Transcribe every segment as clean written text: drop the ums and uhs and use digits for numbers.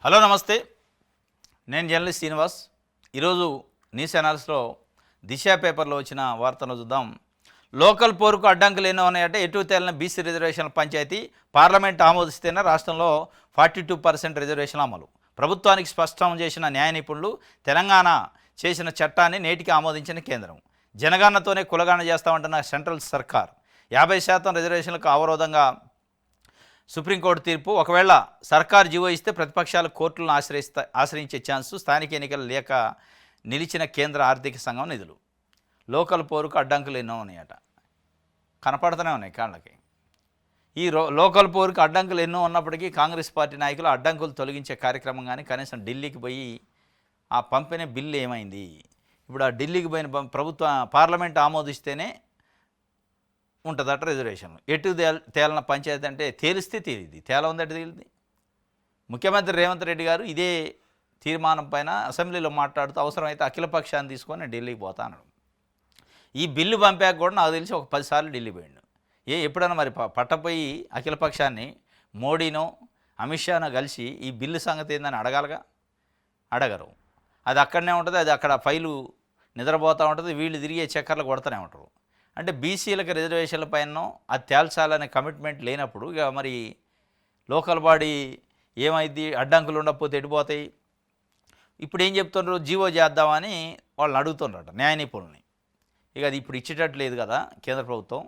Hello నమస్తే, నేను journalist Srinivas. ఈరోజు న్యూస్ అనాలిసిస్లో దిశ పేపర్లో వచ్చిన వార్తను చూద్దాం. లోకల్ పోరుకు అడ్డంకులు ఎన్నో ఉన్నాయంటే ఎటు తేలిన బీసీ రిజర్వేషన్ల పంచాయతీ పార్లమెంట్ ఆమోదిస్తేనే రాష్ట్రంలో 42% రిజర్వేషన్ల అమలు. ప్రభుత్వానికి స్పష్టం చేసిన న్యాయ నిపుణులు తెలంగాణ చేసిన చట్టాన్ని నేటికి ఆమోదించిన కేంద్రం. జనగణనతోనే కులగణన చేస్తామంటున్న సెంట్రల్ సర్కార్. 50% రిజర్వేషన్లకు అవరోధంగా సుప్రీంకోర్టు తీర్పు. ఒకవేళ సర్కారు జీవో ఇస్తే ప్రతిపక్షాలు కోర్టులను ఆశ్రయించే ఛాన్సు. స్థానిక ఎన్నికలు లేక నిలిచిన కేంద్ర ఆర్థిక సంఘం నిధులు. లోకల్ పోరుకు అడ్డంకులు ఎన్నో ఉన్నాయట, కనపడుతూనే ఉన్నాయి కాళ్ళకి. ఈ లోకల్ పోరుకు అడ్డంకులు ఎన్నో ఉన్నప్పటికీ కాంగ్రెస్ పార్టీ నాయకులు అడ్డంకులు తొలగించే కార్యక్రమం కానీ కనీసం ఢిల్లీకి పోయి ఆ పంపిన బిల్లు ఏమైంది? ఇప్పుడు ఆ ఢిల్లీకి పోయిన ప్రభుత్వ పార్లమెంట్ ఆమోదిస్తేనే ఉంటుందట రిజర్వేషన్లు. ఎటు తేలిన పంచాయతీ అంటే తేలిస్తే తేలిది, తేల ఉందట తేలిది. ముఖ్యమంత్రి రేవంత్ రెడ్డి గారు ఇదే తీర్మానం పైన అసెంబ్లీలో మాట్లాడుతూ అవసరమైతే అఖిలపక్షాన్ని తీసుకొని ఢిల్లీకి పోతాను. ఈ బిల్లు పంపాక కూడా నాకు తెలిసి ఒక 10 సార్లు ఢిల్లీ పోయిండు. ఎప్పుడైనా మరి పట్టపోయి అఖిలపక్షాన్ని మోడీనో అమిత్ షానో కలిసి ఈ బిల్లు సంగతి ఏందని అడగాలగా, అడగరు. అది అక్కడనే ఉంటుంది, అది అక్కడ ఫైలు నిద్రపోతూ ఉంటుంది, వీళ్ళు తిరిగే చక్కర్లు కొడుతూనే ఉంటారు. అంటే బీసీలకు రిజర్వేషన్ల పైన అది తేల్చాలనే కమిట్మెంట్ లేనప్పుడు ఇక మరి లోకల్ బాడీ ఏమైంది? అడ్డంకులు ఉండకపోతే ఎడిపోతాయి. ఇప్పుడు ఏం చెప్తున్నారు? జీవో చేద్దామని వాళ్ళని అడుగుతున్నారట న్యాయ నిపుణుల్ని. ఇక అది ఇప్పుడు ఇచ్చేటట్టు లేదు కదా కేంద్ర ప్రభుత్వం.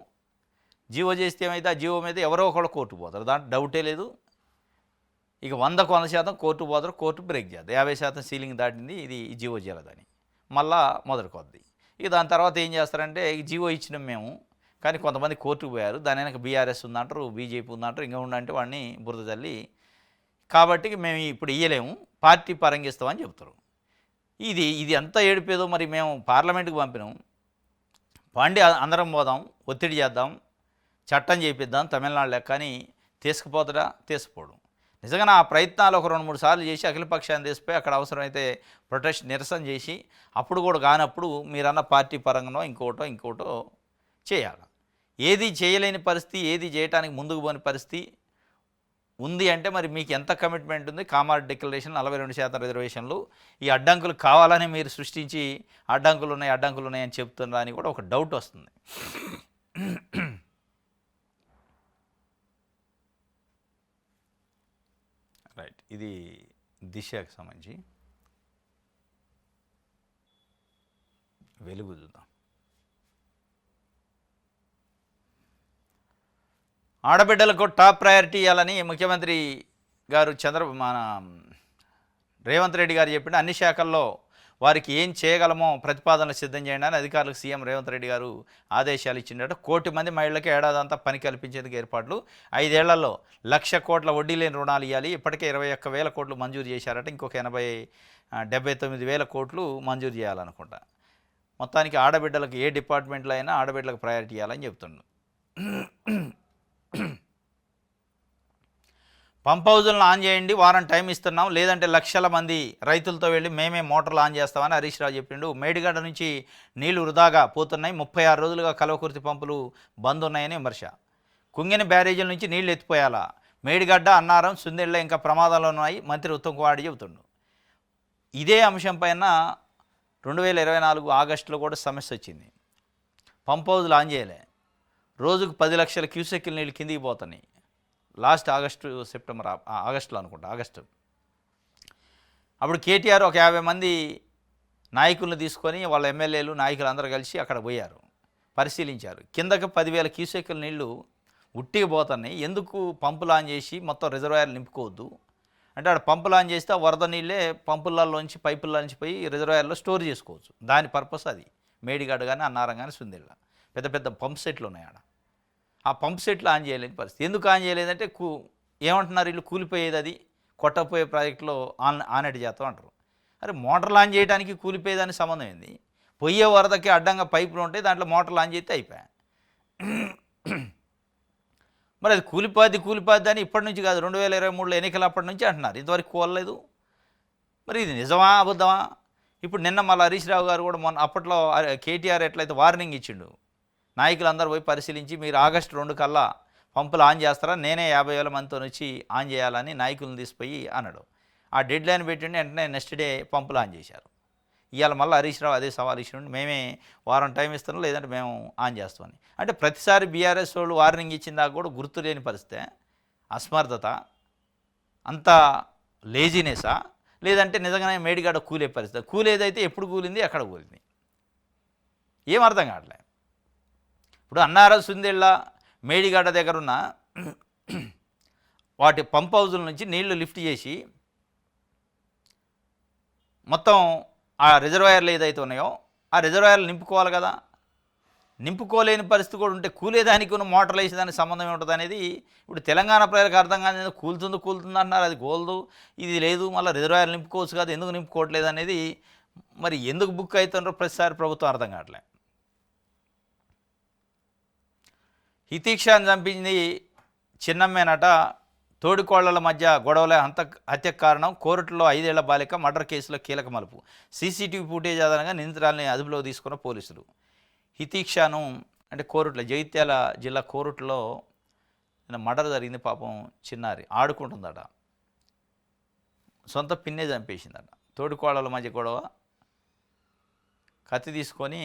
జీవో చేస్తే ఏమైతే ఆ జీవో మీద ఎవరో ఒకళ్ళు కోర్టు పోతారు, దాంట్లో డౌటే లేదు. ఇక 100% కోర్టు పోతారు, కోర్టు బ్రేక్ చేద్దాం. 50% సీలింగ్ దాటింది, ఇది జీవో చేయలేదని మళ్ళా మొదలుకొద్ది. ఇక దాని తర్వాత ఏం చేస్తారంటే జీవో ఇచ్చినాం మేము, కానీ కొంతమంది కోర్టుకు పోయారు, దాని వెనక బీఆర్ఎస్ ఉందంటారు, బీజేపీ ఉందంటారు, ఇంకా ఉండంటే వాడిని బురద చల్లి కాబట్టి మేము ఇప్పుడు ఇయ్యలేము, పార్టీ పరంగా ఇస్తామని చెప్తారు. ఇది అంతా ఏడిపేదో. మరి మేము పార్లమెంటుకు పంపినాం, పండి అందరం పోదాం, ఒత్తిడి చేద్దాం, చట్టం చేపిద్దాం తమిళనాడు లెక్క అని తీసుకుపోతాడా? తీసుకుపోడు. నిజంగా ఆ ప్రయత్నాలు ఒక 2-3 సార్లు చేసి అఖిలపక్షాన్ని తీసిపోయి అక్కడ అవసరమైతే ప్రొటెస్ట్ నిరసన చేసి అప్పుడు కూడా కానప్పుడు మీరన్న పార్టీ పరంగానో ఇంకోటో చేయాలి. ఏది చేయలేని పరిస్థితి, ఏది చేయడానికి ముందుకు పోని పరిస్థితి ఉంది అంటే మరి మీకు ఎంత కమిట్మెంట్ ఉంది? కామారెడ్డి డిక్లరేషన్ 42% రిజర్వేషన్లు, ఈ అడ్డంకులు కావాలని మీరు సృష్టించి అడ్డంకులు ఉన్నాయని చెప్తున్నా అని కూడా ఒక డౌట్ వస్తుంది. రైట్, ఇది దిశకు సంబంధించి వెలుగు చూద్దాం. ఆడబిడ్డలకు టాప్ ప్రయారిటీ ఇవ్వాలని ముఖ్యమంత్రి గారు రేవంత్ రెడ్డి గారు చెప్పిన అన్ని శాఖల్లో వారికి ఏం చేయగలమో ప్రతిపాదనలు సిద్ధం చేయండి అని అధికారులకు సీఎం రేవంత్ రెడ్డి గారు ఆదేశాలు ఇచ్చిండట. 1 కోటి మంది మహిళలకు ఏడాదంతా పని కల్పించేందుకు ఏర్పాట్లు. 5 ఏళ్లలో 1,00,000 కోట్ల వడ్డీ లేని రుణాలు ఇవ్వాలి. ఇప్పటికే 21,000 కోట్లు మంజూరు చేశారట. ఇంకొక 79,000 కోట్లు మంజూరు చేయాలనుకుంటా. మొత్తానికి ఆడబిడ్డలకు ఏ డిపార్ట్మెంట్లో అయినా ఆడబిడ్డలకు ప్రయారిటీ ఇవ్వాలని చెప్తుండు. పంప్ హౌజులను ఆన్ చేయండి, వారం టైం ఇస్తున్నాం, లేదంటే లక్షల మంది రైతులతో వెళ్ళి మేమే మోటార్లు ఆన్ చేస్తామని హరీష్ రావు చెప్పిండు. మేడిగడ్డ నుంచి నీళ్లు వృధాగా పోతున్నాయి, 36 రోజులుగా కల్వకుర్తి పంపులు బంద్ ఉన్నాయని విమర్శ. కుంగిన బ్యారేజీల నుంచి నీళ్లు ఎత్తిపోయాలా? మేడిగడ్డ, అన్నారం, సుందెళ్ళ ఇంకా ప్రమాదాలు ఉన్నాయి మంత్రి ఉత్తమ్ కుమార్ చెబుతుండు. ఇదే అంశం పైన 2024 ఆగస్టులో కూడా సమస్య వచ్చింది. పంప్ హౌజులు ఆన్ చేయలే, రోజుకు 10 లక్షల క్యూసెక్కుల నీళ్ళు కిందికి పోతున్నాయి. లాస్ట్ ఆగస్టులో అనుకుంటా, ఆగస్టు. అప్పుడు కేటీఆర్ ఒక 50 మంది నాయకులను తీసుకొని వాళ్ళ ఎమ్మెల్యేలు నాయకులు అందరూ కలిసి అక్కడ పోయారు, పరిశీలించారు. కిందకి 10,000 క్యూసెక్కుల నీళ్లు ఉట్టికి పోతున్నాయి, ఎందుకు పంపులు ఆన్ చేసి మొత్తం రిజర్వాయర్లు నింపుకోవద్దు అంటే ఆడ పంపులు ఆన్ చేస్తే వరద నీళ్ళే పంపులలోంచి పైపుల్లోంచి పోయి రిజర్వాయర్లో స్టోర్ చేసుకోవచ్చు. దాని పర్పస్ అది. మేడిగడ్డ కానీ అన్నారం కానీ సుందిళ్ళ పెద్ద పెద్ద పంప్ సెట్లు ఉన్నాయి ఆడ. ఆ పంప్ సెట్లు ఆన్ చేయలేని పరిస్థితి. ఎందుకు ఆన్ చేయలేదంటే ఏమంటున్నారు వీళ్ళు? కూలిపోయేది, అది కొట్టపోయే ప్రాజెక్టులో ఆనెట్ చేస్తాం అంటారు. అరే మోటార్లు ఆన్ చేయడానికి కూలిపోయేదానికి సంబంధం ఏంది? పొయ్యే వరదకి అడ్డంగా పైపులు ఉంటాయి, దాంట్లో మోటార్లు ఆన్ చేస్తే అయిపోయాయి. మరి అది కూలిపోద్ది అని ఇప్పటి నుంచి కాదు, 2023లో ఎన్నికలు అప్పటి నుంచి అంటున్నారు, ఇంతవరకు కోలలేదు. మరి ఇది నిజమా అబద్ధమా? ఇప్పుడు నిన్న మళ్ళీ హరీష్ రావు గారు కూడా అప్పట్లో కేటీఆర్ ఎట్లయితే వార్నింగ్ ఇచ్చిండు, నాయకులందరూ పోయి పరిశీలించి మీరు ఆగస్టు 2 కల్లా పంపులు ఆన్ చేస్తారా, నేనే 50,000 మందితో వచ్చి ఆన్ చేయాలని నాయకులను తీసిపోయి అన్నాడు. ఆ డెడ్ లైన్ పెట్టిండి వెంటనే నెక్స్ట్ డే పంపులు ఆన్ చేశారు. ఇవాళ మళ్ళీ హరీష్ రావు అదే సవాల్ ఇచ్చినండి, మేమే వారం టైం ఇస్తున్నాం లేదంటే మేము ఆన్ చేస్తామని. అంటే ప్రతిసారి బీఆర్ఎస్ వాళ్ళు వార్నింగ్ ఇచ్చిన దాకా కూడా గుర్తు లేని పరిస్థితే, అసమర్థత, అంత లేజినెసా, లేదంటే నిజంగానే మేడిగాడ కూలే పరిస్థితి. కూలేదైతే ఎప్పుడు కూలింది, ఎక్కడ కూలింది, ఏం అర్థం కావట్లే. ఇప్పుడు అన్నారం, సుందేళ్ళ, మేడిగడ్డ దగ్గర ఉన్న వాటి పంప్ హౌజుల నుంచి నీళ్లు లిఫ్ట్ చేసి మొత్తం ఆ రిజర్వాయర్లు ఏదైతే ఉన్నాయో ఆ రిజర్వాయర్లు నింపుకోవాలి కదా. నింపుకోలేని పరిస్థితి కూడా ఉంటే కూలేదానికి ఉన్న మోటార్లు వేసేదానికి సంబంధం ఉంటుంది అనేది ఇప్పుడు తెలంగాణ ప్రజలకు అర్థం కాదు. కూలుతుంది అంటున్నారు, అది కోలదు, ఇది లేదు, మళ్ళీ రిజర్వాయర్లు నింపుకోవచ్చు కాదు, ఎందుకు నింపుకోవట్లేదు అనేది మరి ఎందుకు బుక్ అవుతుండ్రో ప్రతిసారి ప్రభుత్వం అర్థం కావట్లే. హితీక్షాన్ని చంపింది చిన్నమ్మేనట, తోడికోళ్ల మధ్య గొడవలే హత్యకు కారణం, కోర్టులో 5 ఏళ్ల బాలిక మర్డర్ కేసులో కీలక మలుపు, సీసీటీవీ ఫుటేజ్ ఆధారంగా నిందితురాలని అదుపులో తీసుకున్న పోలీసులు. హితీక్షను అంటే కోరుట్ల, జగిత్యాల జిల్లా కోరుట్లో మర్డర్ జరిగింది. పాపం చిన్నారి ఆడుకుంటుందట, సొంత పిన్నే చంపేసిందట. తోడికోళ్ల మధ్య గొడవ, కత్తి తీసుకొని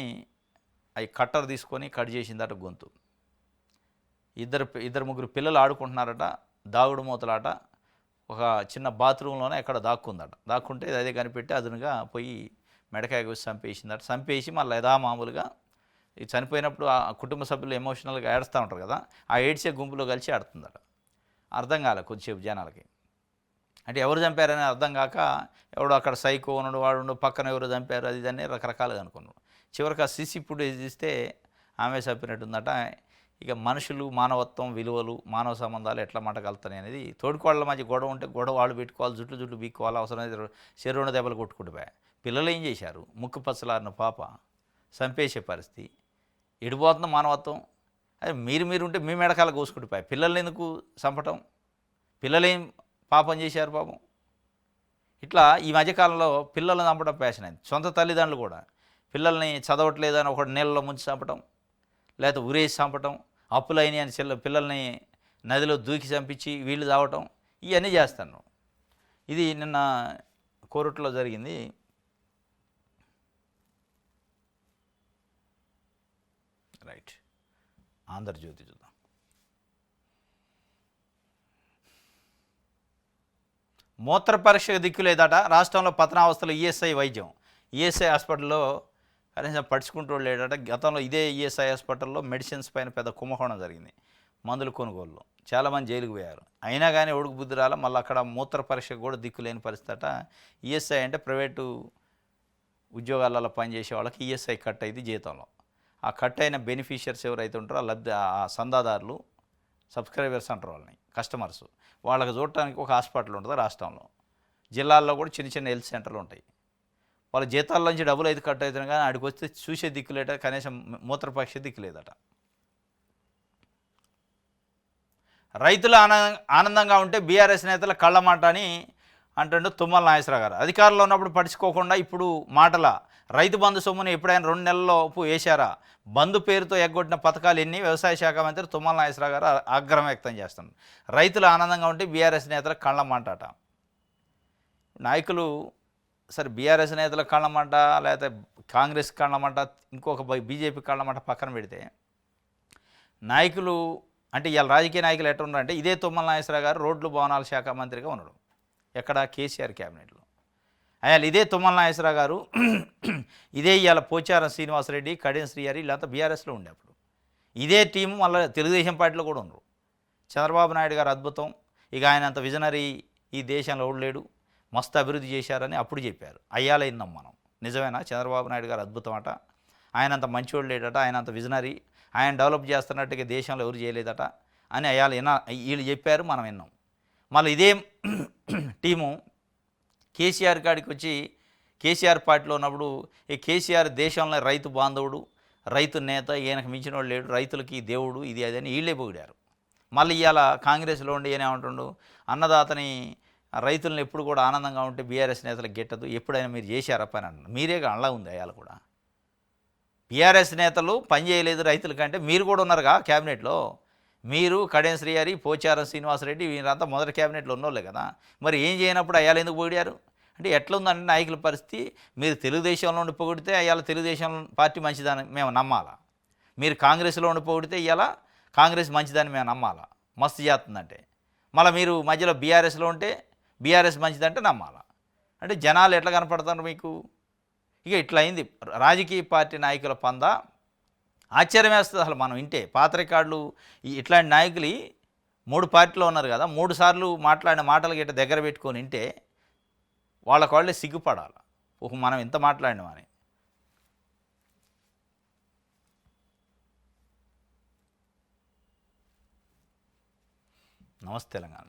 అవి కట్టర్ తీసుకొని కట్ చేసిందట గొంతు. ఇద్దరు ముగ్గురు పిల్లలు ఆడుకుంటున్నారట, దాగుడు మూతలాట. ఒక చిన్న బాత్రూంలోనే ఎక్కడ దాక్కుంటే అదే కనిపెట్టి అదునుగా పోయి మెడకాయ కోసి చంపేసిందట. చంపేసి మళ్ళీ యథామామూలుగా ఈ చనిపోయినప్పుడు ఆ కుటుంబ సభ్యులు ఎమోషనల్గా ఏడుస్తూ ఉంటారు కదా, ఆ ఏడ్చే గుంపులో కలిసి ఆడుతుందట. అర్థం కాలే కొద్దిసేపు జనాలకి. అంటే ఎవరు చంపారని అర్థం కాక ఎవడో అక్కడ సైకో ఉన్నాడు, వాడు పక్కన ఎవరు చంపారు, అది ఇదన్నీ రకరకాలుగా అనుకున్నాడు. చివరికి ఆ సీసీ ఫుటేజ్ ఇస్తే ఆమె చంపినట్టుందట. ఇక మనుషులు, మానవత్వం, విలువలు, మానవ సంబంధాలు ఎట్లా మంటగలుగుతాయి అనేది. తోడుకోళ్ల మధ్య గొడవ ఉంటే గొడవ వాళ్ళు పెట్టుకోవాలి, జుట్లు బీక్కోవాలి, అవసరమైతే శరీరంలో దెబ్బలు కొట్టుకుంటుపోయాయి. పిల్లలు ఏం చేశారు, ముక్కు పచ్చలారిన పాప చంపేసే పరిస్థితి. ఎడిపోతున్న మానవత్వం. అదే మీరు ఉంటే మీ మెడకాల కోసుకుంటుపోయాయి. పిల్లల్ని ఎందుకు చంపటం, పిల్లలేం పాపం చేశారు పాపం. ఇట్లా ఈ మధ్యకాలంలో పిల్లల్ని చంపడం ఫ్యాషన్ అయింది. సొంత తల్లిదండ్రులు కూడా పిల్లల్ని చదవట్లేదని ఒకటి నీళ్ళలో ముంచి చంపటం, లేకపోతే ఉరేసి చంపటం, అప్పులైన అని పిల్లల్ని నదిలో దూకి చంపించి వీళ్ళు తావటం, ఇవన్నీ చేస్తాను. ఇది నిన్న కోరుట్లో జరిగింది. రైట్, ఆంధ్రజ్యోతి చూద్దాం. మూత్ర పరీక్షకు దిక్కు లేదట, రాష్ట్రంలో పతనావస్థలో ఈఎస్ఐ వైద్యం. ఈఎస్ఐ హాస్పిటల్లో కనీసం పడుచుకుంటూ లేడట. గతంలో ఇదే ఈఎస్ఐ హాస్పిటల్లో మెడిసిన్స్ పైన పెద్ద కుంభకోణం జరిగింది, మందుల కొనుగోలులో చాలామంది జైలుకు పోయారు. అయినా కానీ ఒడుకు బుద్ధి రాల, మళ్ళీ అక్కడ మూత్ర పరీక్షకు కూడా దిక్కు లేని పరిస్థితి అట. ఈఎస్ఐ అంటే ప్రైవేటు ఉద్యోగాలలో పనిచేసే వాళ్ళకి ఈఎస్ఐ కట్ అయింది జీతంలో. ఆ కట్ అయిన బెనిఫిషియర్స్ ఎవరైతే ఉంటారో ఆ సందాదారులు, సబ్స్క్రైబర్స్ అంటారు వాళ్ళని, కస్టమర్స్, వాళ్ళకి చూడటానికి ఒక హాస్పిటల్ ఉంటుంది రాష్ట్రంలో. జిల్లాల్లో కూడా చిన్న హెల్త్ సెంటర్లు ఉంటాయి. వాళ్ళ జీతాల నుంచి డబ్బులు అయితే కట్ అవుతుంది కానీ ఆడికి వస్తే చూసే దిక్కు లేట, కనీసం మూత్రపరీక్ష దిక్కు లేదట. రైతులు ఆనందంగా ఉంటే బీఆర్ఎస్ నేతల కళ్ళమాట అని అంటుండే తుమ్మల నాగేశ్వరరావు గారు. అధికారంలో ఉన్నప్పుడు పట్టించుకోకుండా ఇప్పుడు మాటల. రైతు బంధు సొమ్ముని ఎప్పుడైనా 2 నెలల్లోపు వేశారా? బంధు పేరుతో ఎగ్గొట్టిన పథకాలు ఎన్ని? వ్యవసాయ శాఖ మంత్రి తుమ్మల నాగేశ్వరరావు గారు ఆగ్రహం వ్యక్తం చేస్తున్నారు. రైతులు ఆనందంగా ఉంటే బీఆర్ఎస్ నేతల కళ్ళమాట. నాయకులు సరే బీఆర్ఎస్ నేతల కళ్ళమాట, లేకపోతే కాంగ్రెస్ కళ్ళమాట, ఇంకొక బీజేపీ కళ్ళమాట పక్కన పెడితే, నాయకులు అంటే ఇవాళ రాజకీయ నాయకులు ఎట్లా ఉన్నారంటే, ఇదే తుమ్మల నాగేశ్వరరావు గారు రోడ్లు భవనాల శాఖ మంత్రిగా ఉన్నాడు, ఎక్కడ కేసీఆర్ క్యాబినెట్లో. అయాల ఇదే తుమ్మల నాగేశ్వరరావు గారు ఇదే ఇవాళ పోచారం శ్రీనివాసరెడ్డి, కడియం శ్రీహరి వీళ్ళంతా బీఆర్ఎస్లో ఉండే అప్పుడు. ఇదే టీము మళ్ళీ తెలుగుదేశం పార్టీలో కూడా ఉన్నారు. చంద్రబాబు నాయుడు గారు అద్భుతం, ఇక ఆయన అంత విజనరీ ఈ దేశంలో లేడు, మస్తు అభివృద్ధి చేశారని అప్పుడు చెప్పారు. అయ్యాల విన్నాం మనం. నిజమేనా? చంద్రబాబు నాయుడు గారు అద్భుతం అట, ఆయన అంత మంచివాడు లేడట, ఆయన అంత విజనరీ, ఆయన డెవలప్ చేస్తున్నట్టుగా దేశంలో ఎవరు చేయలేదట అని అయ్యాల వీళ్ళు చెప్పారు, మనం విన్నాం. మళ్ళీ ఇదే టీము కేసీఆర్ కాడికి వచ్చి కేసీఆర్ పార్టీలో ఉన్నప్పుడు ఈ కేసీఆర్ దేశంలో రైతు బాంధవుడు, రైతు నేత, ఈయనకు మించిన వాడు లేడు, రైతులకి దేవుడు, ఇది అది అని వీళ్ళే పొగిడారు. మళ్ళీ ఇవాళ కాంగ్రెస్లో ఉండి ఏమంటుండు, అన్నదాతని రైతులను ఎప్పుడు కూడా ఆనందంగా ఉంటే బీఆర్ఎస్ నేతలకు గెట్టదు, ఎప్పుడైనా మీరు చేశారా పని అంటున్నారు. మీరేగా అలా ఉంది అయ్యాల కూడా. బీఆర్ఎస్ నేతలు పని చేయలేదు రైతుల కంటే, మీరు కూడా ఉన్నారుగా క్యాబినెట్లో, మీరు కడెం శ్రీహరి, పోచారం శ్రీనివాసరెడ్డి వీరంతా మొదటి క్యాబినెట్లో ఉన్నోళ్ళే కదా. మరి ఏం చేయనప్పుడు అయ్యాలు ఎందుకు పొగిడారు? అంటే ఎట్లుందంటే నాయకుల పరిస్థితి, మీరు తెలుగుదేశంలో ఉండి పొగిడితే అయ్యాల తెలుగుదేశం పార్టీ మంచిదని మేము నమ్మాలా, మీరు కాంగ్రెస్లో ఉండి పొగిడితే ఇవాళ కాంగ్రెస్ మంచిదని మేము నమ్మాలా, మస్తు చేస్తుందంటే. మళ్ళీ మీరు మధ్యలో బీఆర్ఎస్లో ఉంటే బీఆర్ఎస్ మంచిదంటే నమ్మాలా. అంటే జనాలు ఎట్లా కనపడతారు మీకు? ఇక ఇట్లా అయింది రాజకీయ పార్టీ నాయకుల పంద. ఆశ్చర్యం వేస్తుంది అసలు మనం వింటే. పాత రికార్డులు ఇట్లాంటి నాయకులు 3 పార్టీలో ఉన్నారు కదా, 3 సార్లు మాట్లాడిన మాటలు గిట్ట దగ్గర పెట్టుకొని వింటే వాళ్ళకు వాళ్ళే సిగ్గుపడాలి, ఓహో మనం ఎంత మాట్లాడినామని. నమస్తే తెలంగాణ.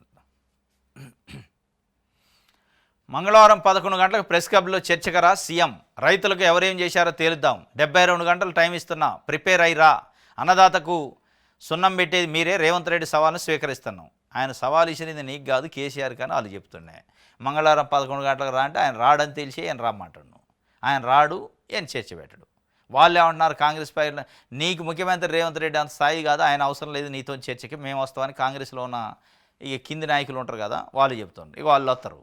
మంగళవారం 11 గంటలకు ప్రెస్ క్లబ్లో చర్చకరా సీఎం. రైతులకు ఎవరేం చేశారో తేలుద్దాం. 72 గంటలు టైం ఇస్తున్నా, ప్రిపేర్ అయ్యిరా. అన్నదాతకు సున్నం పెట్టేది మీరే, రేవంత్ రెడ్డి సవాల్ను స్వీకరిస్తున్నాం. ఆయన సవాల్ ఇచ్చినది నీకు కాదు కేసీఆర్ కానీ వాళ్ళు చెప్తున్నాయి. మంగళవారం 11 గంటలకు రా అంటే ఆయన రాడని తెలిసి ఆయన రమ్మంటాడు. ఆయన రాడు, ఆయన చర్చ పెట్టడు. వాళ్ళు ఏమంటున్నారు కాంగ్రెస్ పై, నీకు ముఖ్యమంత్రి రేవంత్ రెడ్డి అంత స్థాయి కాదు, ఆయన అవసరం లేదు నీతో చర్చకి, మేము వస్తామని కాంగ్రెస్లో ఉన్న ఇక కింది నాయకులు ఉంటారు కదా వాళ్ళు చెప్తున్నారు. ఇక వాళ్ళు వస్తారు,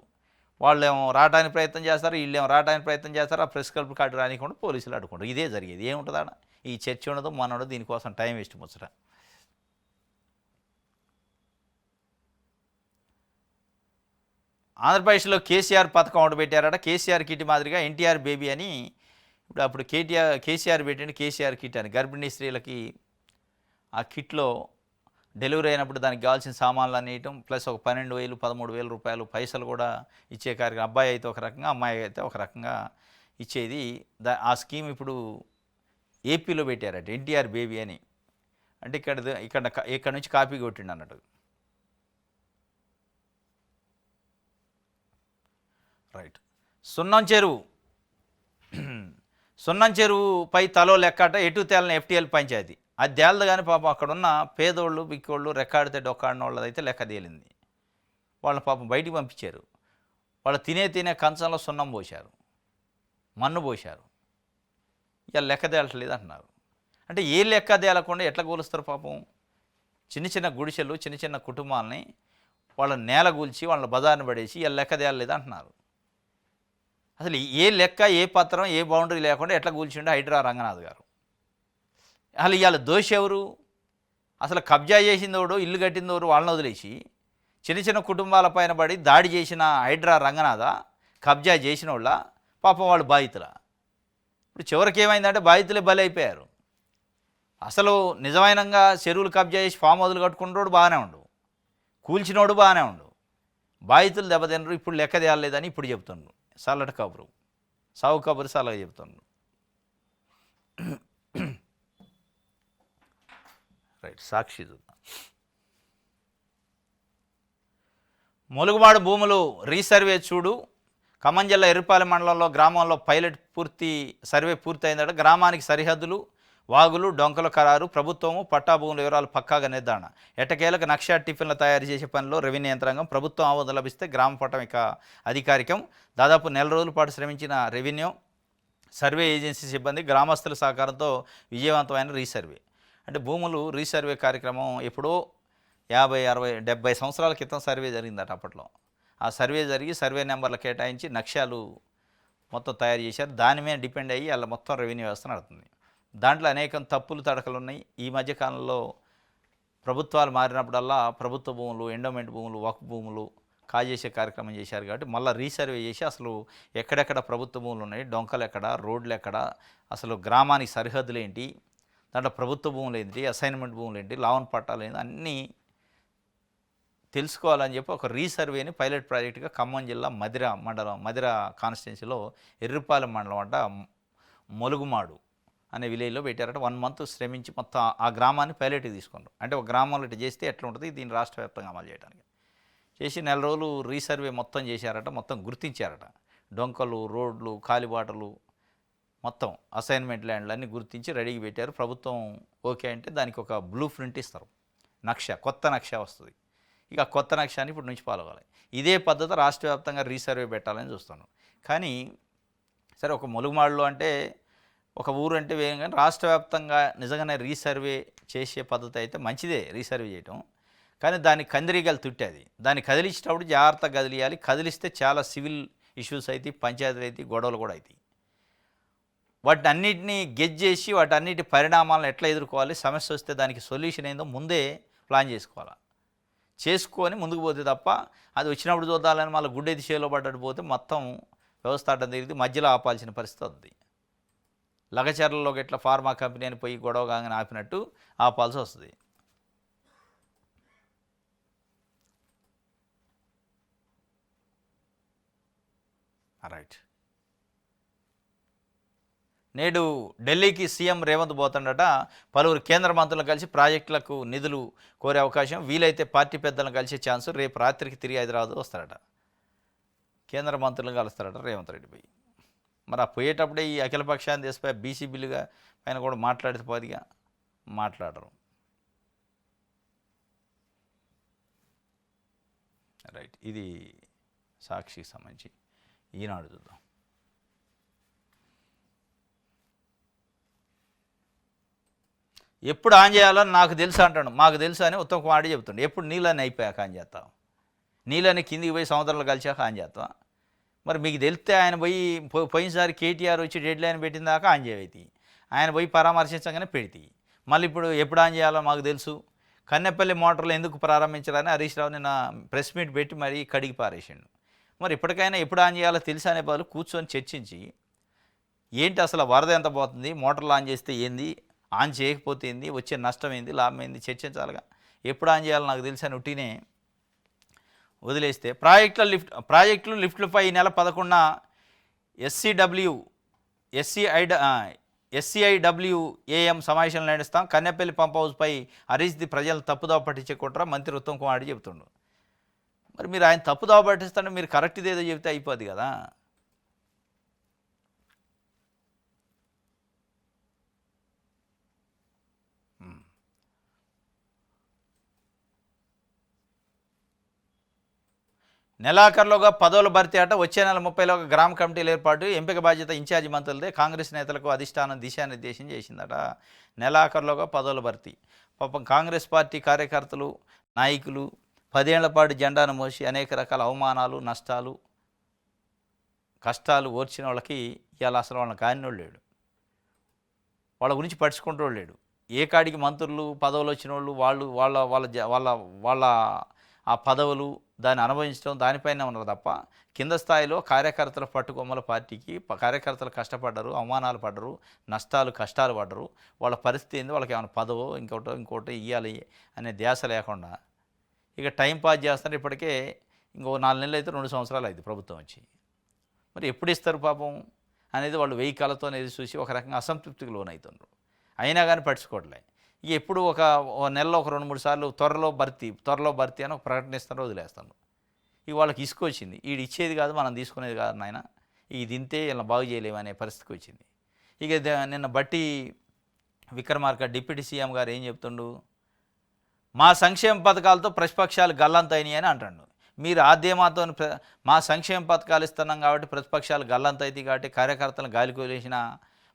వాళ్ళేమో రావడానికి ప్రయత్నం చేస్తారు, వీళ్ళేమో రావడానికి ప్రయత్నం చేస్తారు. ఆ ప్రెస్ క్లబ్ కార్డు రానికుండా పోలీసులు అడ్డుకుంటారు. ఇదే జరిగేది. ఏముంటుంది ఆడ? ఈ చర్చ ఉండదు, మన ఉండదు, దీనికోసం టైం వేస్ట్ ముచ్చట. ఆంధ్రప్రదేశ్లో కేసీఆర్ పథకం ఒకటి పెట్టారట. కేసీఆర్ కిట్ మాదిరిగా ఎన్టీఆర్ బేబీ అని అప్పుడు కేసీఆర్ పెట్టింది కేసీఆర్ కిట్ అని. గర్భిణీ స్త్రీలకి ఆ కిట్లో డెలివరీ అయినప్పుడు దానికి కావాల్సిన సామాన్లు అనేయటం, ప్లస్ ఒక 12,000 13,000 రూపాయలు పైసలు కూడా ఇచ్చే కార్యక్రమం. అబ్బాయి అయితే ఒక రకంగా, అమ్మాయి అయితే ఒక రకంగా ఇచ్చేది. ఆ స్కీమ్ ఇప్పుడు ఏపీలో పెట్టారట, ఎన్టీఆర్ బేబీ అని. అంటే ఇక్కడ నుంచి కాపీ కొట్టిండు అన్నట్టు. రైట్. సున్నం చెరువుపై తలో లెక్కట, ఎటు తేలని ఎఫ్టీఎల్ పంచాయతీ. అది తేలదు కానీ పాపం అక్కడున్న పేదోళ్ళు బిక్కోళ్ళు రెక్కాడితే డొక్కాడిన వాళ్ళదైతే లెక్క తేలింది. వాళ్ళని పాపం బయటికి పంపించారు. వాళ్ళు తినే కంచంలో సున్నం పోశారు, మన్ను పోశారు. ఇక లెక్క తేలట్లేదు అంటున్నారు. అంటే ఏ లెక్క తేలకుండా ఎట్లా కూలుస్తారు పాపం? చిన్న గుడిసెలు, చిన్న కుటుంబాలని వాళ్ళ నేల కూల్చి వాళ్ళ బజార్ని పడేసి ఇక లెక్క తేలలేదు అంటున్నారు. అసలు ఏ లెక్క, ఏ పత్రం, ఏ బౌండరీ లేకుండా ఎట్లా కూల్చిండో హైడ్రా రంగనాథ్ గారు. అసలు ఇవాళ దోషి ఎవరు? అసలు కబ్జా చేసిందోడు, ఇల్లు కట్టిందోడు వాళ్ళని వదిలేసి చిన్న కుటుంబాల పైన పడి దాడి చేసిన హైడ్రా రంగనాథ, కబ్జా చేసిన వాళ్ళ పాపం వాళ్ళు బాధితుల. ఇప్పుడు చివరికి ఏమైందంటే బాధితులే బలి అయిపోయారు. అసలు నిజమైనంగా చెరువులు కబ్జా చేసి ఫామ్ హౌజులు కట్టుకున్నోడు బాగానే ఉండు, కూల్చినోడు బాగానే ఉండు, బాధితులు దెబ్బతిన్నారు. ఇప్పుడు లెక్క తేలలేదని ఇప్పుడు చెప్తుండ్రు. చల్లటి కబురు, సాగు కబురు చల్లగా చెప్తుండ్రు. రైట్. సాక్షి చూద్దాం. ములుగుమాడు భూములు రీసర్వే చూడు. ఖమ్మం జిల్లా ఎర్రపాలెం మండలంలో గ్రామంలో పైలట్ సర్వే పూర్తయిందట. గ్రామానికి సరిహద్దులు, వాగులు, డొంకల ఖరారు, ప్రభుత్వము పట్టా భూముల వివరాలు పక్కాగా నిర్ధారణ. ఎట్టకేలకు నక్షా టిఫిన్లు తయారు చేసే పనిలో రెవెన్యూ యంత్రాంగం. ప్రభుత్వం ఆమోదం లభిస్తే గ్రామ పట్టం ఇక అధికారికం. దాదాపు 4 రోజుల పాటు శ్రమించిన రెవెన్యూ సర్వే ఏజెన్సీ సిబ్బంది గ్రామస్తుల సహకారంతో విజయవంతమైన రీసర్వే. అంటే భూములు రీసర్వే కార్యక్రమం ఎప్పుడో 50, 60, 70 సంవత్సరాల క్రితం సర్వే జరిగిందట. అప్పట్లో ఆ సర్వే జరిగి సర్వే నెంబర్లు కేటాయించి నక్షాలు మొత్తం తయారు చేశారు. దాని మీద డిపెండ్ అయ్యి అలా మొత్తం రెవెన్యూ వ్యవస్థ నడుతుంది. దాంట్లో అనేకం తప్పులు తడకలు ఉన్నాయి. ఈ మధ్యకాలంలో ప్రభుత్వాలు మారినప్పుడల్లా ప్రభుత్వ భూములు, ఎండోమెంట్ భూములు, వక్ఫ్ భూములు కాజేసే కార్యక్రమం చేశారు. కాబట్టి మళ్ళీ రీసర్వే చేసి అసలు ఎక్కడెక్కడ ప్రభుత్వ భూములు ఉన్నాయి, డొంకలు ఎక్కడ, రోడ్లు ఎక్కడ, అసలు గ్రామానికి సరిహద్దులు ఏంటి, దాంట్లో ప్రభుత్వ భూములు ఏంటి, అసైన్మెంట్ భూములు ఏంటి, లావన్ పట్టాలు ఏంటి, అన్నీ తెలుసుకోవాలని చెప్పి ఒక రీసర్వేని పైలట్ ప్రాజెక్టుగా ఖమ్మం జిల్లా మదిర కాన్స్టిట్యున్సీలో ఎర్రపాలెం మండలం అంట ములుగుమాడు అనే విలేజ్లో పెట్టారట. 1 మంత్ శ్రమించి మొత్తం ఆ గ్రామాన్ని పైలట్కి తీసుకున్నారు. అంటే ఒక గ్రామంలో ఇటు చేస్తే ఎట్లా ఉంటుంది, దీన్ని రాష్ట్ర వ్యాప్తంగా అమలు చేయడానికి చేసి 4 రోజులు రీసర్వే మొత్తం చేశారట. మొత్తం గుర్తించారట. డొంకలు, రోడ్లు, కాలిబాటలు, మొత్తం అసైన్మెంట్ ల్యాండ్లు అన్నీ గుర్తించి రెడీకి పెట్టారు. ప్రభుత్వం ఓకే అంటే దానికి ఒక బ్లూ ప్రింట్ ఇస్తారు, కొత్త నక్ష వస్తుంది. ఇక కొత్త నక్షాన్ని ఇప్పుడు నుంచి ఫాలో అవ్వాలి. ఇదే పద్ధతి రాష్ట్ర వ్యాప్తంగా రీసర్వే పెట్టాలని చూస్తున్నాం. కానీ సరే ఒక ములుగుమాడులో అంటే ఒక ఊరు అంటే వేయం, కానీ రాష్ట్ర వ్యాప్తంగా నిజంగానే రీసర్వే చేసే పద్ధతి అయితే మంచిదే, రీసర్వే చేయటం. కానీ దాన్ని కందిరీగలు తుట్టేది. దాన్ని కదిలించేటప్పుడు జాగ్రత్తగా కదిలియాలి. కదిలిస్తే చాలా సివిల్ ఇష్యూస్ అవుతాయి, పంచాయతీలు అవుతాయి, గొడవలు కూడా అవుతాయి. వాటిని అన్నింటినీ గెజ్ చేసి వాటన్నిటి పరిణామాలను ఎట్లా ఎదుర్కోవాలి, సమస్య వస్తే దానికి సొల్యూషన్ ఏందో ముందే ప్లాన్ చేసుకోవాలి. చేసుకొని ముందుకు పోతే తప్ప అది వచ్చినప్పుడు చూద్దాలని మళ్ళీ గుడ్డెది చేలో పడ్డట్టు పోతే మొత్తం వ్యవస్థ అడ్డం తిరిగి మధ్యలో ఆపాల్సిన పరిస్థితి వస్తుంది. లగచర్లలోకి ఎట్లా ఫార్మా కంపెనీ అని పోయి గొడవ కాగానే ఆపినట్టు ఆపాల్సి వస్తుంది. రైట్. నేడు ఢిల్లీకి సీఎం రేవంత్ పోతుండట. పలువురు కేంద్ర మంత్రులను కలిసి ప్రాజెక్టులకు నిధులు కోరే అవకాశం, వీలైతే పార్టీ పెద్దలను కలిసే ఛాన్సు. రేపు రాత్రికి తిరిగి హైదరాబాద్ వస్తారట. కేంద్ర మంత్రులను కలుస్తారట రేవంత్ రెడ్డి పోయి. మరి ఆ పోయేటప్పుడే ఈ అఖిలపక్షాన్ని తీసిపోయి బీసీ బిల్లుగా పైన కూడా మాట్లాడితే పోదిగా, మాట్లాడరు. రైట్. ఇది సాక్షికి సంబంధించి. ఈనాడు చూద్దాం. ఎప్పుడు ఆన్ చేయాలని నాకు తెలుసు అంటాడు. మాకు తెలుసు అని ఉత్తమ్ కుమార్ రెడ్డి చెప్తుండే. ఎప్పుడు నీళ్ళని అయిపోయాక ఆన్ చేస్తావు, నీళ్ళని కిందికి పోయి సముద్రంలో కలిసాక ఆన్ చేస్తావా? మరి మీకు తెలిస్తే ఆయన పోయి పోయినసారి కేటీఆర్ వచ్చి డెడ్ లైన్ పెట్టిన దాకా ఆన్ చేయవుతాయి, ఆయన పోయి పరామర్శించగానే పెడతాయి. మళ్ళీ ఇప్పుడు ఎప్పుడు ఆన్ చేయాలో మాకు తెలుసు. కన్నెపల్లి మోటార్లు ఎందుకు ప్రారంభించాలని హరీష్ రావు నిన్న ప్రెస్ మీట్ పెట్టి మరీ కడిగి పారేసిండు. మరి ఇప్పటికైనా ఎప్పుడు ఆన్ చేయాలో తెలుసు అనే బదులు కూర్చొని చర్చించి ఏంటి అసలు వరద ఎంత పోతుంది, మోటార్లు ఆన్ చేస్తే ఏంది, ఆన్ చేయకపోతే ఏంది, వచ్చే నష్టం ఏంది, లాభం ఏంది చర్చించాలిగా. ఎప్పుడు ఆన్ చేయాలో నాకు తెలిసి అని ఉట్టినే వదిలేస్తే ప్రాజెక్టులు లిఫ్ట్లపై ఈ నెల 11న ఎస్సీఐడబ్ల్యూఏఎం సమావేశంలో నడుస్తాం. కన్నెపల్లి పంప్ హౌస్పై హరీష్ది ప్రజలు తప్పుదావ పట్టించే కుట్ర మంత్రి ఉత్తమ్ కుమార్ రెడ్డి చెబుతుండు. మరి మీరు ఆయన తప్పుదావ పట్టిస్తాంటే మీరు కరెక్ట్ ఏదో చెబితే అయిపోద్ది కదా. నెలాఖరులోగా పదవుల భర్తీ అట. వచ్చే నెల 30లోగా గ్రామ కమిటీల ఏర్పాటు, ఎంపిక బాధ్యత ఇన్ఛార్జి మంత్రులదే. కాంగ్రెస్ నేతలకు అధిష్టానం దిశానిర్దేశం చేసిందట. నెలాఖరులోగా పదవుల భర్తీ. పాపం కాంగ్రెస్ పార్టీ కార్యకర్తలు, నాయకులు 10 ఏళ్ల పాటు జెండాను మోసి అనేక రకాల అవమానాలు, నష్టాలు, కష్టాలు ఓర్చిన వాళ్ళకి ఇవాళ అసలు వాళ్ళని కానినోళ్ళు లేడు, వాళ్ళ గురించి పట్టించుకుంటూ లేడు. ఏ కాడికి మంత్రులు పదవులు వచ్చిన వాళ్ళు వాళ్ళ వాళ్ళ వాళ్ళ వాళ్ళ ఆ పదవులు దాన్ని అనుభవించడం దానిపైన ఉన్నారు తప్ప కింద స్థాయిలో కార్యకర్తల పట్టుకొమ్మల పార్టీకి కార్యకర్తలు కష్టపడ్డరు, అవమానాలు పడ్డరు, కష్టాలు పడ్డరు. వాళ్ళ పరిస్థితి ఏంది, వాళ్ళకి ఏమైనా పదవో ఇంకోటో ఇవ్వాలి అనే ధ్యాస లేకుండా ఇక టైం పాస్ చేస్తారు. ఇప్పటికే ఇంకో 4 నెలలు అయితే 2 సంవత్సరాలు అయింది ప్రభుత్వం వచ్చి. మరి ఎప్పుడు ఇస్తారు పాపం అనేది వాళ్ళు 1000 కళ్ళతో ఎదురు చూసి ఒక రకంగా అసంతృప్తికి లోనవుతున్నారు. అయినా కానీ పట్టించుకోవట్లే. ఇక ఎప్పుడు ఒక నెలలో ఒక 2-3 సార్లు త్వరలో భర్తీ అని ఒక ప్రకటన ఇస్తారు, వదిలేస్తాను. ఇక వాళ్ళకి ఇసుకొచ్చింది, వీడు ఇచ్చేది కాదు మనం తీసుకునేది కాదు నాయన, ఇది తింటే ఇలా బాగు చేయలేము అనే పరిస్థితికి వచ్చింది. ఇక నిన్న బట్టి విక్రమార్క డిప్యూటీ సీఎం గారు ఏం చెప్తుండు, మా సంక్షేమ పథకాలతో ప్రతిపక్షాలు గల్లంతైనాయి అని అంటాడు. మీరు ఆద్యమాతో మా సంక్షేమ పథకాలు ఇస్తున్నాం కాబట్టి ప్రతిపక్షాలు గల్లంతైతాయి కాబట్టి కార్యకర్తలను గాలికి వదిలేసినా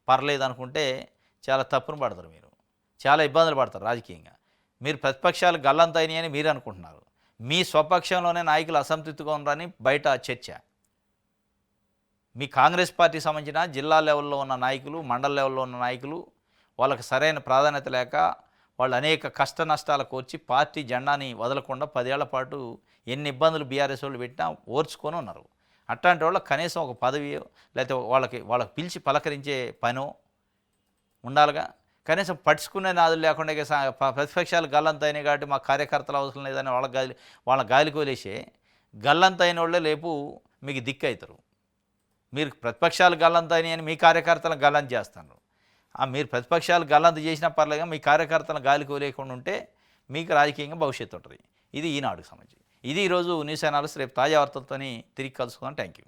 పర్లేదు అనుకుంటే చాలా తప్పును పడతారు, మీరు చాలా ఇబ్బందులు పడతారు రాజకీయంగా. మీరు ప్రతిపక్షాలు గల్లంతైనాయి అని మీరు అనుకుంటున్నారు, మీ స్వపక్షంలోనే నాయకులు అసంతృప్తిగా ఉన్నారని బయట చర్చ. మీ కాంగ్రెస్ పార్టీకి సంబంధించిన జిల్లా లెవెల్లో ఉన్న నాయకులు, మండల లెవెల్లో ఉన్న నాయకులు వాళ్ళకి సరైన ప్రాధాన్యత లేక వాళ్ళు అనేక కష్ట నష్టాలు కోర్చి పార్టీ జెండాని వదలకుండా 10 ఏళ్ల పాటు ఎన్ని ఇబ్బందులు బీఆర్ఎస్ వాళ్ళు పెట్టినా ఓర్చుకొని ఉన్నారు. అట్లాంటి వాళ్ళకి కనీసం ఒక పదవి లేకపోతే వాళ్ళకి పిలిచి పలకరించే పనో ఉండాలిగా. కనీసం పట్టించుకునే నాదులు లేకుండా ప్రతిపక్షాలు గల్లంతైనాయి కాబట్టి మా కార్యకర్తలు అవసరం లేదని వాళ్ళ గాలికి వదిలేసే గల్లంతైన వాళ్ళే లేపు మీకు దిక్కు అవుతారు. మీరు ప్రతిపక్షాలు గల్లంతైనాయి అని మీ కార్యకర్తలను గల్లంత చేస్తారు. మీరు ప్రతిపక్షాలు గల్లంత చేసినా పర్లేదు, మీ కార్యకర్తలను గాలికి వదిలేయకుండా ఉంటే మీకు రాజకీయంగా భవిష్యత్తు ఉంటుంది. ఇది ఈనాడుకు సంబంధించి. ఇది ఈరోజు న్యూస్ అనాలిసిస్. రేపు తాజా వార్తలతో తిరిగి కలుసుకుందాం. Thank you.